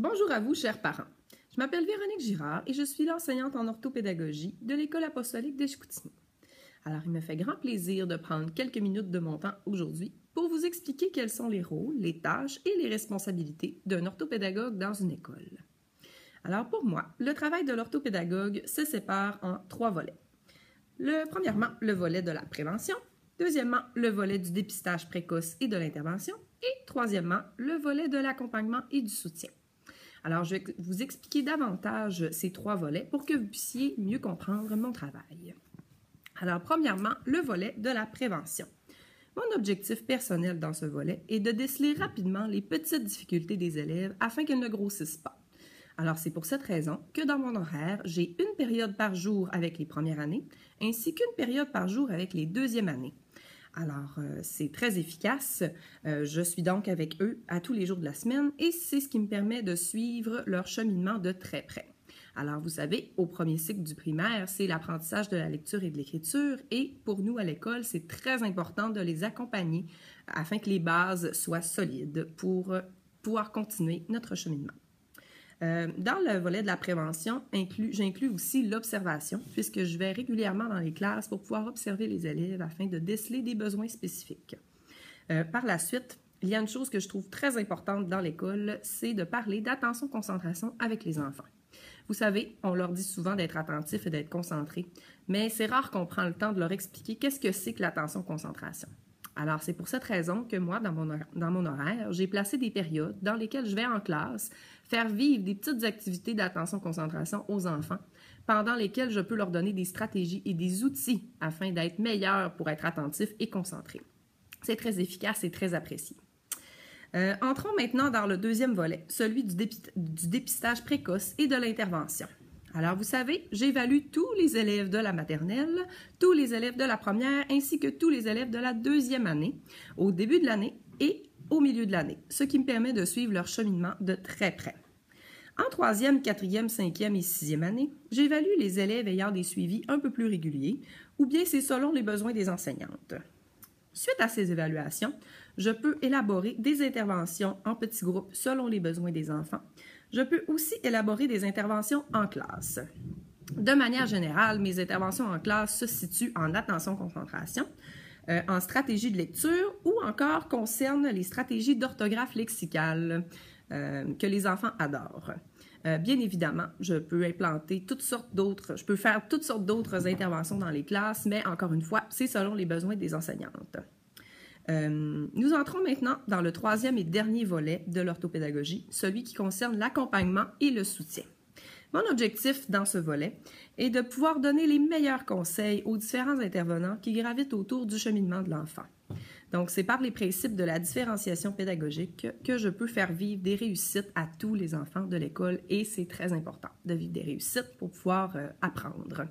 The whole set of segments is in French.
Bonjour à vous, chers parents. Je m'appelle Véronique Girard et je suis l'enseignante en orthopédagogie de l'École apostolique de Chicoutimi. Alors, il me fait grand plaisir de prendre quelques minutes de mon temps aujourd'hui pour vous expliquer quels sont les rôles, les tâches et les responsabilités d'un orthopédagogue dans une école. Alors, pour moi, le travail de l'orthopédagogue se sépare en 3 volets. Premièrement, le volet de la prévention. Deuxièmement, le volet du dépistage précoce et de l'intervention. Et troisièmement, le volet de l'accompagnement et du soutien. Alors, je vais vous expliquer davantage ces 3 volets pour que vous puissiez mieux comprendre mon travail. Alors, premièrement, le volet de la prévention. Mon objectif personnel dans ce volet est de déceler rapidement les petites difficultés des élèves afin qu'elles ne grossissent pas. Alors, c'est pour cette raison que dans mon horaire, j'ai une période par jour avec les premières années, ainsi qu'une période par jour avec les deuxièmes années. Alors, c'est très efficace. Je suis donc avec eux à tous les jours de la semaine et c'est ce qui me permet de suivre leur cheminement de très près. Alors, vous savez, au premier cycle du primaire, c'est l'apprentissage de la lecture et de l'écriture et pour nous à l'école, c'est très important de les accompagner afin que les bases soient solides pour pouvoir continuer notre cheminement. Dans le volet de la prévention, j'inclus aussi l'observation, puisque je vais régulièrement dans les classes pour pouvoir observer les élèves afin de déceler des besoins spécifiques. Par la suite, il y a une chose que je trouve très importante dans l'école, c'est de parler d'attention-concentration avec les enfants. Vous savez, on leur dit souvent d'être attentifs et d'être concentrés, mais c'est rare qu'on prend le temps de leur expliquer qu'est-ce que c'est que l'attention-concentration. Alors, c'est pour cette raison que moi, dans mon horaire, j'ai placé des périodes dans lesquelles je vais en classe faire vivre des petites activités d'attention-concentration aux enfants, pendant lesquelles je peux leur donner des stratégies et des outils afin d'être meilleurs pour être attentifs et concentrés. C'est très efficace et très apprécié. Entrons maintenant dans le deuxième volet, celui du dépistage précoce et de l'intervention. Alors, vous savez, j'évalue tous les élèves de la maternelle, tous les élèves de la première, ainsi que tous les élèves de la deuxième année, au début de l'année et au milieu de l'année, ce qui me permet de suivre leur cheminement de très près. En troisième, quatrième, cinquième et sixième année, j'évalue les élèves ayant des suivis un peu plus réguliers, ou bien c'est selon les besoins des enseignantes. Suite à ces évaluations, je peux élaborer des interventions en petits groupes selon les besoins des enfants. Je peux aussi élaborer des interventions en classe. De manière générale, mes interventions en classe se situent en attention-concentration, en stratégie de lecture ou encore concernent les stratégies d'orthographe lexicale que les enfants adorent. Bien évidemment, je peux faire toutes sortes d'autres interventions dans les classes, mais encore une fois, c'est selon les besoins des enseignantes. Nous entrons maintenant dans le troisième et dernier volet de l'orthopédagogie, celui qui concerne l'accompagnement et le soutien. Mon objectif dans ce volet est de pouvoir donner les meilleurs conseils aux différents intervenants qui gravitent autour du cheminement de l'enfant. Donc, c'est par les principes de la différenciation pédagogique que je peux faire vivre des réussites à tous les enfants de l'école et c'est très important de vivre des réussites pour pouvoir apprendre.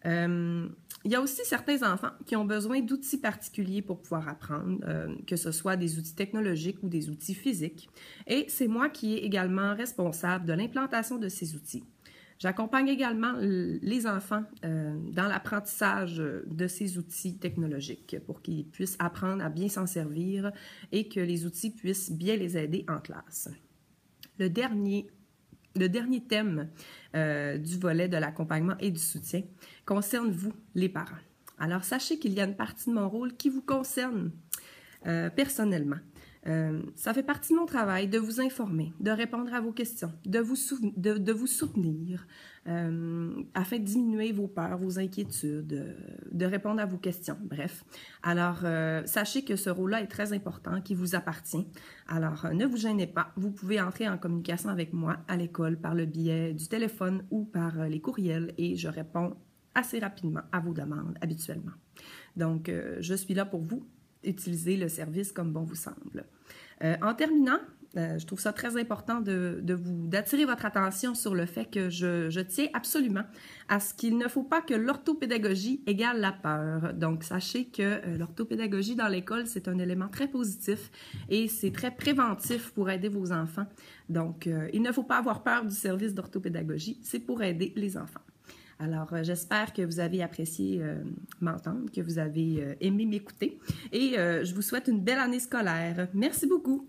Il y a aussi certains enfants qui ont besoin d'outils particuliers pour pouvoir apprendre, que ce soit des outils technologiques ou des outils physiques. Et c'est moi qui est également responsable de l'implantation de ces outils. J'accompagne également les enfants dans l'apprentissage de ces outils technologiques pour qu'ils puissent apprendre à bien s'en servir et que les outils puissent bien les aider en classe. Le dernier thème du volet de l'accompagnement et du soutien concerne vous, les parents. Alors, sachez qu'il y a une partie de mon rôle qui vous concerne personnellement. Ça fait partie de mon travail de vous informer, de répondre à vos questions, de vous soutenir afin de diminuer vos peurs, vos inquiétudes, de répondre à vos questions, bref. Alors, sachez que ce rôle-là est très important, qui vous appartient. Alors, ne vous gênez pas, vous pouvez entrer en communication avec moi à l'école par le biais du téléphone ou par les courriels et je réponds assez rapidement à vos demandes habituellement. Donc, je suis là pour vous. Utiliser le service comme bon vous semble. En terminant, je trouve ça très important d'attirer votre attention sur le fait que je tiens absolument à ce qu'il ne faut pas que l'orthopédagogie égale la peur. Donc, sachez que l'orthopédagogie dans l'école, c'est un élément très positif et c'est très préventif pour aider vos enfants. Donc, il ne faut pas avoir peur du service d'orthopédagogie, c'est pour aider les enfants. Alors, j'espère que vous avez apprécié m'entendre, que vous avez aimé m'écouter et je vous souhaite une belle année scolaire. Merci beaucoup!